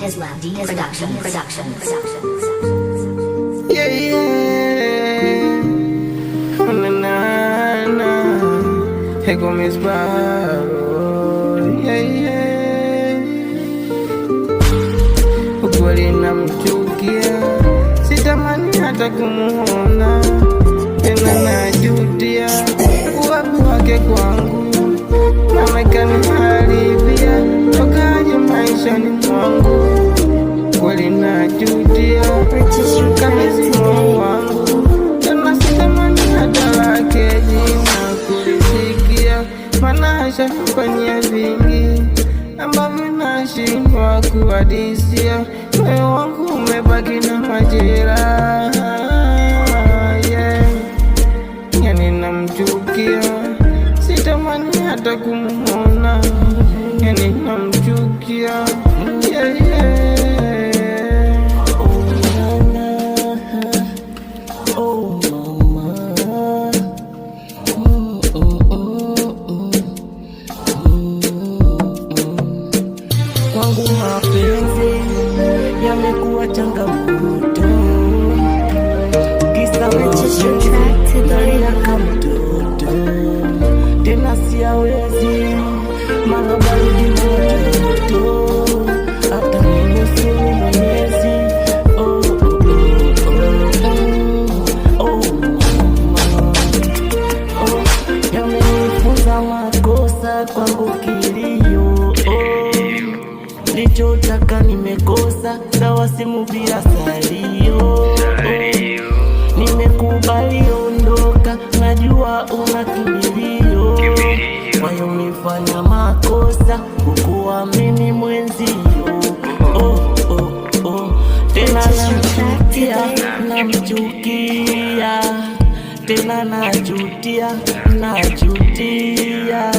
Production. Yeah, yeah. Oh, na na na. Here come Miss Barrow. Yeah, yeah. Ukweli namchukia, sitamani hata kumuona tena, najutia uwapi wake kwangu, amekaniharibia tokaje maishani mwangu. Kweli najutia kabisa moyo wangu, tena sitamani hata lake jina kulisikia, maana ashafanyia vingi ambavyo nashindwa kuhadisia. Moyo wangu umebaki na majeraha, yeah. Yani namchukia, sitamani hata kumuona, yani namchukia, yeah, yeah. Kwangu mapenzi yamekuwa changamoto, kisa ndani kama mtoto, tena siyawezi mara baridi moto, hata nusu mwezi. Yamenifunza makosa kwangu kilio, nilichotaka nimekosa, sawa simu bila salio. Nimekubali ondoka, najua una kimbilio, kwayo nifanya makosa kukuamini mwenzio. Tena namchukia, tena najutia, namchukia.